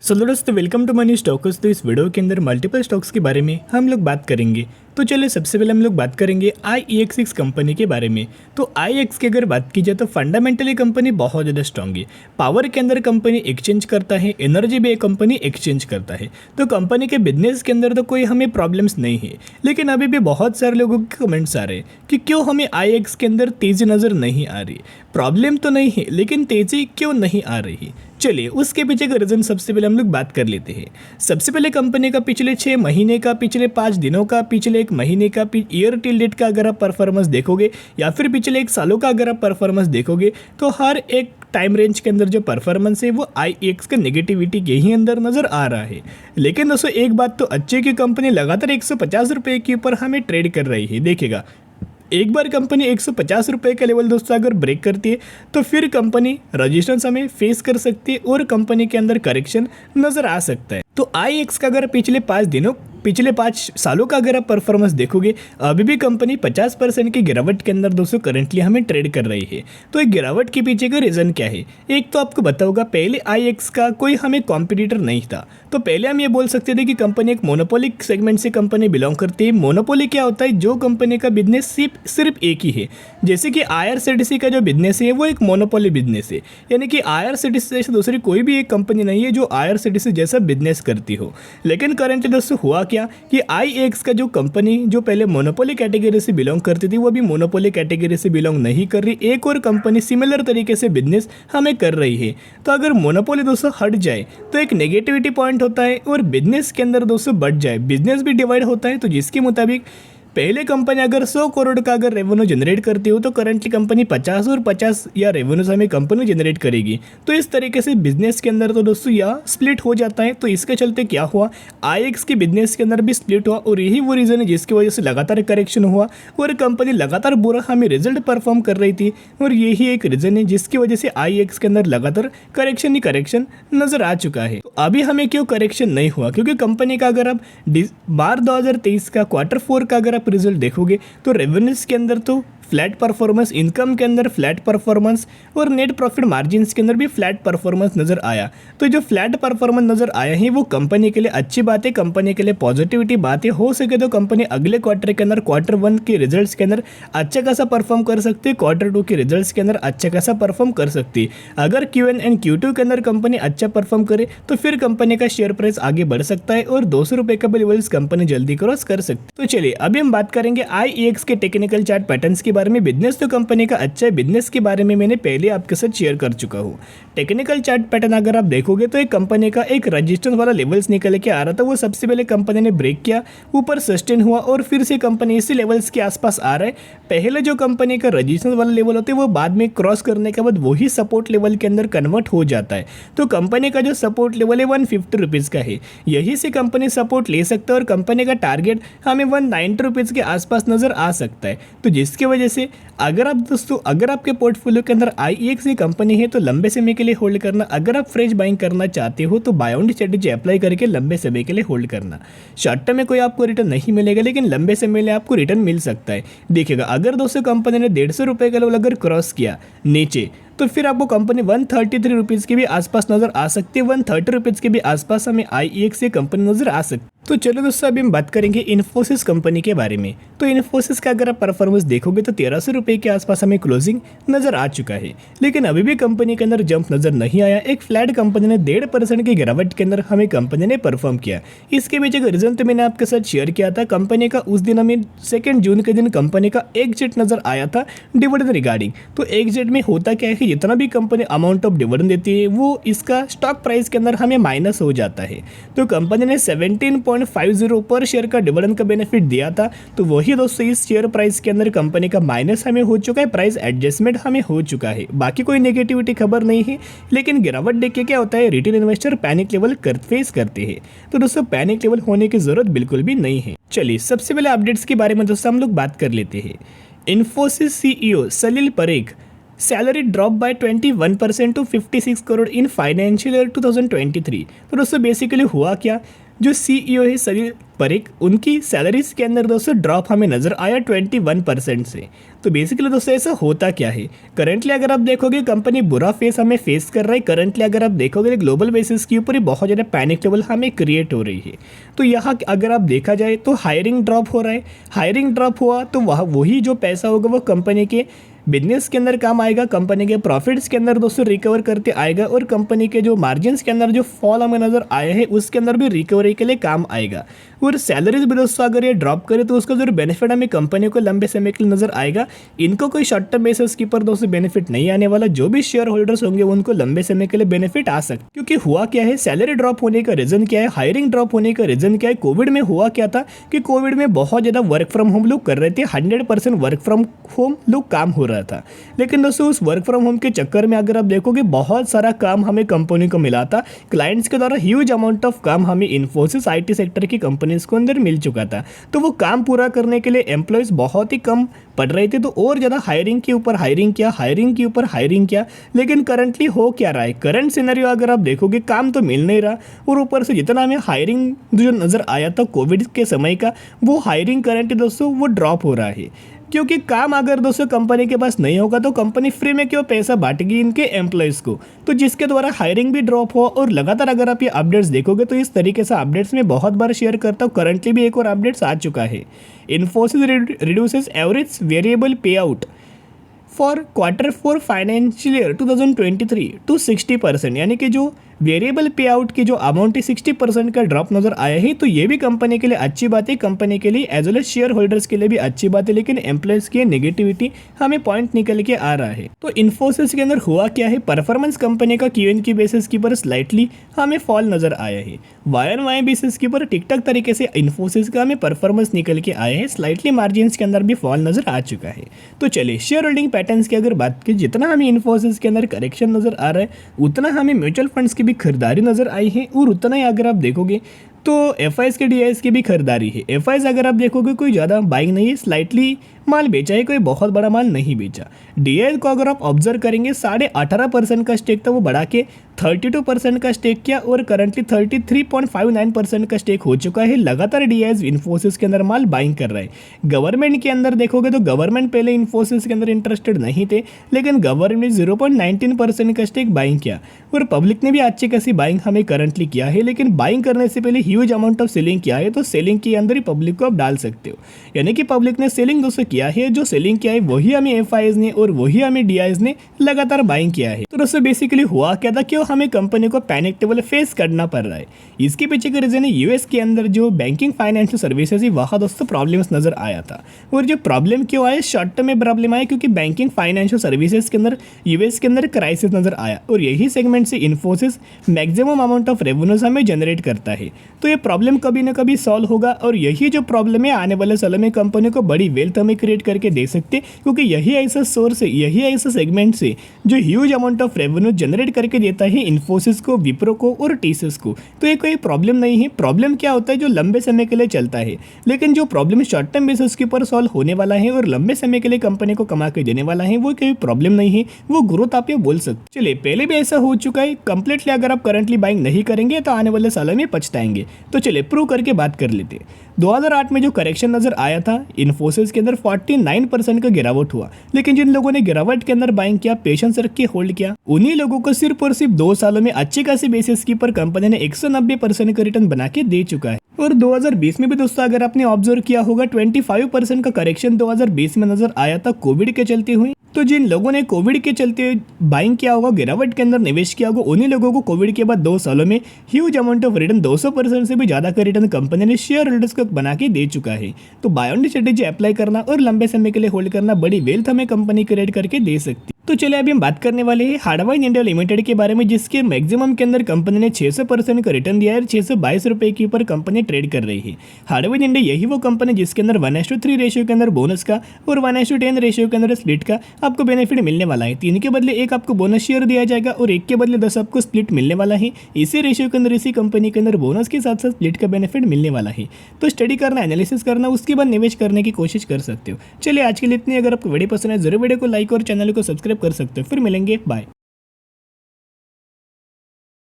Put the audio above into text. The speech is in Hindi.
दोस्तों वेलकम टू मनी स्टॉक्स। तो इस वीडियो के अंदर मल्टीपल स्टॉक्स के बारे में हम लोग बात करेंगे। तो चलिए सबसे पहले हम लोग बात करेंगे IEX कंपनी के बारे में। तो IEX की अगर बात की जाए तो फंडामेंटली कंपनी बहुत ज़्यादा स्ट्रांग है। पावर के अंदर कंपनी एक्सचेंज करता है, एनर्जी भी कंपनी एक्सचेंज करता है। तो कंपनी के बिजनेस के अंदर तो कोई हमें प्रॉब्लम्स नहीं है। लेकिन अभी भी बहुत सारे लोगों के कमेंट्स आ रहे हैं कि क्यों हमें IEX के अंदर तेज़ी नज़र नहीं आ रही। प्रॉब्लम तो नहीं है लेकिन तेज़ी क्यों नहीं आ रही। चलिए उसके पीछे का रीज़न सबसे पहले हम लोग बात कर लेते हैं। सबसे पहले कंपनी का पिछले 6 महीने का, पिछले 5 दिनों का, पिछले 1 महीने का, ईयर टिल डेट का अगर आप परफॉर्मेंस देखोगे या फिर पिछले 1 सालों का अगर आप परफॉर्मेंस देखोगे तो हर एक टाइम रेंज के अंदर जो परफॉर्मेंस है वो IEX का नेगेटिविटी के ही अंदर नज़र आ रहा है। लेकिन दोस्तों एक बात तो अच्छी है कि कंपनी लगातार 150 रुपये के ऊपर हमें ट्रेड कर रही है। देखिएगा एक बार कंपनी 150 रुपये का लेवल दोस्तों अगर ब्रेक करती है तो फिर कंपनी रजिस्टेंस हमें फेस कर सकती है और कंपनी के अंदर करेक्शन नज़र आ सकता है। तो IEX का अगर पिछले 5 सालों का अगर आप परफॉर्मेंस देखोगे अभी भी कंपनी 50% की गिरावट के अंदर दोस्तों करंटली हमें ट्रेड कर रही है। तो एक गिरावट के पीछे का रीज़न क्या है? एक तो आपको बताऊंगा, पहले IEX का कोई हमें कॉम्पिटिटर नहीं था। तो पहले हम ये बोल सकते थे कि कंपनी एक मोनोपोलिक सेगमेंट से कंपनी बिलोंग करती है। मोनोपोली क्या होता है? जो कंपनी का बिजनेस सिर्फ एक ही है। जैसे कि IRCTC का जो बिजनेस है वो एक मोनोपोली बिजनेस है, यानी कि IRCTC जैसे दूसरी कोई भी एक कंपनी नहीं है जो IRCTC जैसा बिजनेस करती हो। लेकिन करंटली दोस्तों हुआ क्या कि IEX का जो कंपनी जो पहले मोनोपोली कैटेगरी से बिलोंग करती थी वो भी मोनोपोली कैटेगरी से बिलोंग नहीं कर रही। एक और कंपनी सिमिलर तरीके से बिजनेस हमें कर रही है। तो अगर मोनोपोली दोस्तों हट जाए तो एक नेगेटिविटी पॉइंट होता है और बिजनेस के अंदर दोस्तों बढ़ जाए, बिजनेस भी डिवाइड होता है। तो जिसके मुताबिक पहले कंपनी अगर 100 करोड़ का अगर रेवेन्यू जनरेट करती हो तो करंटली कंपनी 50 और 50 या रेवेन्यू हमें कंपनी जनरेट करेगी। तो इस तरीके से बिजनेस के अंदर तो दोस्तों यह स्प्लिट हो जाता है। तो इसके चलते क्या हुआ, IEX के बिजनेस के अंदर भी स्प्लिट हुआ और यही वो रीज़न है जिसकी वजह से लगातार करेक्शन हुआ और कंपनी लगातार बुरा हमें रिजल्ट परफॉर्म कर रही थी। और यही एक रीज़न है जिसकी वजह से IEX के अंदर लगातार करेक्शन ही करेक्शन नज़र आ चुका है। तो अभी हमें क्यों करेक्शन नहीं हुआ? क्योंकि कंपनी का अगर आप मार्च 2023 का Q4 का अगर रिजल्ट देखोगे तो रेवेन्यूज के अंदर तो फ्लैट परफॉर्मेंस, इनकम के अंदर फ्लैट परफॉर्मेंस और नेट प्रॉफिट मार्जिन्स के अंदर भी फ्लैट परफॉर्मेंस नज़र आया। तो जो फ्लैट परफॉर्मेंस नज़र आया है वो कंपनी के लिए अच्छी बात है, कंपनी के लिए पॉजिटिविटी बात है। हो सके तो कंपनी अगले क्वार्टर के अंदर Q1 के रिजल्ट्स के अंदर अच्छा खासा परफॉर्म कर सकती है, Q2 के रिजल्ट्स के अंदर अच्छा खासा परफॉर्म कर सकती है। अगर Q1 एंड Q2 के अंदर कंपनी अच्छा परफॉर्म करे तो फिर कंपनी का शेयर प्राइस आगे बढ़ सकता है और 200 रुपये का लेवल्स कंपनी जल्दी क्रॉस कर सकती है। तो चलिए अभी हम बात करेंगे IEX के टेक्निकल चार्ट पैटर्न्स के बारे में। बिजनेस तो कंपनी का अच्छा है, बिजनेस के बारे में मैंने पहले आपके साथ शेयर कर चुका हूँ। टेक्निकल चार्ट पैटर्न अगर आप देखोगे तो एक कंपनी का एक रजिस्टेंस वाला लेवल्स निकल के आ रहा था, वो सबसे पहले कंपनी ने ब्रेक किया, ऊपर सस्टेन हुआ और फिर से कंपनी इसी लेवल्स के आसपास आ रहा है। पहले जो कंपनी का रजिस्टेंस वाला लेवल होता है वो बाद में क्रॉस करने के बाद वही सपोर्ट लेवल के अंदर कन्वर्ट हो जाता है। तो कंपनी का जो सपोर्ट लेवल है 150 रुपीज़ का है, यही से कंपनी सपोर्ट ले सकता है और कंपनी का टारगेट हमें 190 रुपीज़ के आसपास नज़र आ सकता है। तो जिसकी वजह से अगर आपके पोर्टफोलियो के अंदर IEX की कंपनी है तो लंबे समय के लिए होल्ड करना। अगर आप फ्रेश बाइंग करना चाहते हो तो बाय ऑन स्ट्रेटेजी अप्लाई करके लंबे समय के लिए होल्ड करना। शॉर्ट टर्म में कोई आपको रिटर्न नहीं मिलेगा लेकिन लंबे समय में आपको रिटर्न मिल सकता है। देखिएगा अगर दोस्तों कंपनी ने 150 रुपये का लेवल अगर क्रॉस किया नीचे तो फिर आपको कंपनी 133 रुपीज़ के भी आसपास नज़र आ सकती है, 130 रुपीज़ के भी आसपास हमें IEX से कंपनी नज़र आ सकती है। तो चलो दोस्तों अभी हम बात करेंगे इन्फोसिस कंपनी के बारे में। तो इन्फोसिस का अगर आप परफॉर्मेंस देखोगे तो 1300 रुपये के आसपास हमें क्लोजिंग नज़र आ चुका है, लेकिन अभी भी कंपनी के अंदर जंप नज़र नहीं आया। एक फ्लैट कंपनी ने 1.5% की गिरावट के अंदर हमें कंपनी ने परफॉर्म किया। इसके पीछे का रीज़न तो मैंने आपके साथ शेयर किया था। कंपनी का उस दिन हमें 2 जून के दिन कंपनी का एग्जिट नज़र आया था डिविडेंड रिगार्डिंग। तो एग्जिट में होता क्या है कि जितना भी कंपनी अमाउंट ऑफ डिविडेंड देती है वो इसका स्टॉक प्राइस के अंदर हमें माइनस हो जाता है। तो कंपनी ने 17.50 पर शेयर का डिविडेंड का बेनिफिट दिया था, तो वही दोस्तों इस शेयर प्राइस के अंदर कंपनी का माइनस हमें हो चुका है, प्राइस एडजस्टमेंट हमें हो चुका है। बाकी कोई नेगेटिविटी खबर नहीं है, लेकिन गिरावट देख के क्या होता है, retail investor panic level face करते हैं। तो दोस्तों पैनिक लेवल होने की जरूरत बिल्कुल भी नहीं है। चलिए सबसे पहले अपडेट्स के बारे में दोस्तों हम लोग बात कर लेते हैं। Infosys CEO Salil Parekh salary drop by 21% to 56 crore in financial year 2023। तो दोस्तों बेसिकली हुआ क्या, जो सीईओ है सलील परीख, उनकी सैलरीज के अंदर दोस्तों ड्रॉप हमें नज़र आया 21% से। तो बेसिकली दोस्तों ऐसा होता क्या है, करंटली अगर आप देखोगे कंपनी बुरा फेस हमें फेस कर रहा है। करंटली अगर आप देखोगे ग्लोबल बेसिस के ऊपर ही बहुत ज़्यादा पैनिक लेवल हमें क्रिएट हो रही है। तो यहाँ अगर आप देखा जाए तो हायरिंग ड्रॉप हो रहा है। हायरिंग ड्रॉप हुआ तो वही जो पैसा होगा वो कंपनी के बिजनेस के अंदर काम आएगा, कंपनी के प्रॉफिट्स के अंदर दोस्तों रिकवर करते आएगा, और कंपनी के जो मार्जिन्स के अंदर जो फॉल हमें नज़र आया है उसके अंदर भी रिकवरी के लिए काम आएगा। और सैलरीज भी दोस्तों अगर ये ड्रॉप करे तो उसका जो बेनिफिट हमें कंपनी को लंबे समय के लिए नजर आएगा। इनको कोई शॉर्ट टर्म बेसिस के ऊपर दोस्तों बेनिफिट नहीं आने वाला, जो भी शेयर होल्डर्स होंगे उनको लंबे समय के लिए बेनिफिट आ सकता है। क्योंकि हुआ क्या है, सैलरी ड्रॉप होने का रीजन क्या है, हायरिंग ड्रॉप होने का रीजन क्या है। कोविड में हुआ क्या था कि कोविड में बहुत ज़्यादा वर्क फ्रॉम होम लोग कर रहे थे, 100% वर्क फ्रॉम होम लोग काम हो रहा था। लेकिन दोस्तों उस वर्क फ्रॉम होम के चक्कर में अगर आप देखोगे बहुत सारा काम हमें कंपनी को मिला था, क्लाइंट्स के द्वारा ह्यूज अमाउंट ऑफ काम हमें इन्फोसिस IT सेक्टर की कंपनीज को अंदर मिल चुका था। तो वो काम पूरा करने के लिए एम्प्लॉयज़ बहुत ही कम पड़ रहे थे, तो और ज़्यादा हायरिंग के ऊपर हायरिंग किया, हायरिंग के ऊपर हायरिंग किया। लेकिन करंटली हो क्या रहा है, करंट सिनेरियो अगर आप देखोगे काम तो मिल नहीं रहा, और ऊपर से जितना हमें हायरिंग जो नज़र आया था कोविड के समय का, वो हायरिंग करंटली दोस्तों वो ड्रॉप हो रहा है। क्योंकि काम अगर दोस्तों कंपनी के पास नहीं होगा तो कंपनी फ्री में क्यों पैसा बांटेगी इनके एम्प्लॉयज़ को, तो जिसके द्वारा हायरिंग भी ड्रॉप हो। और लगातार अगर आप ये अपडेट्स देखोगे तो इस तरीके से अपडेट्स में बहुत बार शेयर करता हूँ। करंटली भी एक और अपडेट्स आ चुका है, Infosys reduces average variable pay out for Q4 financial year 2023 to 60%, यानी कि जो वेरिएबल पे आउट की जो अमाउंट है 60% का ड्रॉप नजर आया है। तो ये भी कंपनी के लिए अच्छी बात है, कंपनी के लिए as well as shareholders के लिए भी अच्छी बात है। लेकिन एम्प्लॉयज़ की नेगेटिविटी हमें पॉइंट निकल के आ रहा है। तो इन्फोसिस के अंदर हुआ क्या है, परफॉर्मेंस कंपनी का QoQ बेसिस के ऊपर स्लाइटली हमें फॉल नजर आया है। YoY बेसिस के ऊपर ठीक ठाक तरीके से इन्फोसिस का हमें परफॉर्मेंस निकल के आया है, स्लाइटली मार्जिन के अंदर भी फॉल नजर आ चुका है। तो चलिए शेयर होल्डिंग पैटर्न्स की अगर बात की, जितना हमें इन्फोसिस के अंदर करेक्शन नजर आ रहा है उतना हमें म्यूचुअल फंड्स की भी खरीदारी नजर आई है, और उतना ही अगर आप देखोगे तो FIs के DIs की भी खरीदारी है। FIs अगर आप देखोगे कोई ज़्यादा बाइंग नहीं है, स्लाइटली माल बेचा है, कोई बहुत बड़ा माल नहीं बेचा। DI को अगर आप ऑब्जर्व करेंगे 18.5% का स्टेक था, वो बढ़ा के 32% का स्टेक किया, और करंटली 33.59% का स्टेक हो चुका है। लगातार DIs इन्फोसिस के अंदर माल बाइंग कर रहा है। गवर्नमेंट के अंदर देखोगे तो गवर्नमेंट पहले इन्फोसिस के अंदर इंटरेस्टेड नहीं थे, लेकिन गवर्नमेंट ने 0.19% का स्टेक बाइंग किया, और पब्लिक ने भी अच्छी खासी बाइंग हमें करंटली किया है। लेकिन बाइंग करने से पहले ह्यूज अमाउंट ऑफ सेलिंग किया है, तो सेलिंग के अंदर ही पब्लिक को आप डाल सकते हो, यानी कि पब्लिक ने सेलिंग दोस्तों किया है। जो सेलिंग किया है वही हमें FIs ने और वही हमें DIs ने लगातार बाइंग किया है। तो दोस्तों बेसिकली हुआ क्या था, क्यों हमें कंपनी को पैनिक लेवल फेस करना पड़ रहा है। इसके पीछे का रीजन है US के अंदर जो बैंकिंग फाइनेंशियल सर्विसेज है वहाँ दोस्तों प्रॉब्लम्स नजर आया था। और जो प्रॉब्लम क्यों आया, शॉर्ट टर्म में प्रॉब्लम आया क्योंकि बैंकिंग फाइनेंशियल सर्विसेज के अंदर US के अंदर क्राइसिस नजर आया, और यही सेगमेंट से Infosys maximum amount of revenues हमें जनरेट करता है। तो ये प्रॉब्लम कभी ना कभी सॉल्व होगा, और यही जो प्रॉब्लम है आने वाले सालों में कंपनी को बड़ी वेल्थ हमें क्रिएट करके दे सकते, क्योंकि यही ऐसा सोर्स है, यही ऐसा सेगमेंट से जो huge amount of revenue generate करके देता है इन्फोसिस को, विप्रो को और TCS को। तो ये कोई प्रॉब्लम नहीं है। प्रॉब्लम क्या होता है, जो लंबे समय के लिए चलता है, लेकिन जो प्रॉब्लम शॉर्ट टर्म बेसिस के ऊपर सॉल्व होने वाला है और लंबे समय के लिए कंपनी को कमा के देने वाला है, वो कोई प्रॉब्लम नहीं है, वो ग्रोथ आप ये बोल सकते। चलिए पहले भी ऐसा हो चुका है, कंप्लीटली अगर आप करंटली बाइंग नहीं करेंगे तो आने वाले सालों में पछताएंगे। तो चलिए प्रूव करके बात कर लेते। 2008 में जो करेक्शन नजर आया था इन्फोसिस के अंदर 49% का गिरावट हुआ, लेकिन जिन लोगों ने गिरावट के अंदर बाइंग किया, पेशेंस रख के होल्ड किया, उन्हीं लोगों को सिर्फ और सिर्फ 2 सालों में अच्छी खासी बेसिस की पर कंपनी ने 190% का रिटर्न बना के दे चुका है। और 2020 में भी दोस्तों अगर आपने ऑब्जर्व किया होगा 25% का करेक्शन 2020 में नजर आया था कोविड के चलते हुए। तो जिन लोगों ने कोविड के चलते बाइंग किया होगा, गिरावट के अंदर निवेश किया होगा, उन्हीं लोगों को कोविड के बाद 2 सालों में ह्यूज अमाउंट ऑफ रिटर्न 200% से भी ज़्यादा का रिटर्न कंपनी ने शेयर होल्डर्स को बना के दे चुका है। तो बाय ऑन स्ट्रेटेजी अप्लाई करना और लंबे समय के लिए होल्ड करना बड़ी वेल्थ हमें कंपनी क्रिएट करके दे सकती। तो चलिए अभी हम बात करने वाले हैं हार्डवाइन इंडिया लिमिटेड के बारे में, जिसके मैक्सिमम के अंदर कंपनी ने 600% का रिटर्न दिया है और 622 रुपये के ऊपर कंपनी ट्रेड कर रही है। हार्डवाइन इंडिया यही वो कंपनी जिसके अंदर 1:3 रेशियो के अंदर बोनस का और 1:10 रेशियो के अंदर स्प्लिट का आपको बेनिफिट मिलने वाला है। 3 के बदले 1 आपको बोनस शेयर दिया जाएगा और 1 के बदले 10 आपको स्प्लिट मिलने वाला है। इसी रेशियो के अंदर इसी कंपनी के अंदर बोनस के साथ साथ स्प्लिट का बेनिफिट मिलने वाला है। तो स्टडी करना, एनालिसिस करना, उसके बाद निवेश करने की कोशिश कर सकते हो। चलिए आज के लिए इतनी। अगर आपको वीडियो पसंद है जरूर वीडियो को लाइक और चैनल को सब्सक्राइब कर सकते हो। फिर मिलेंगे, बाय।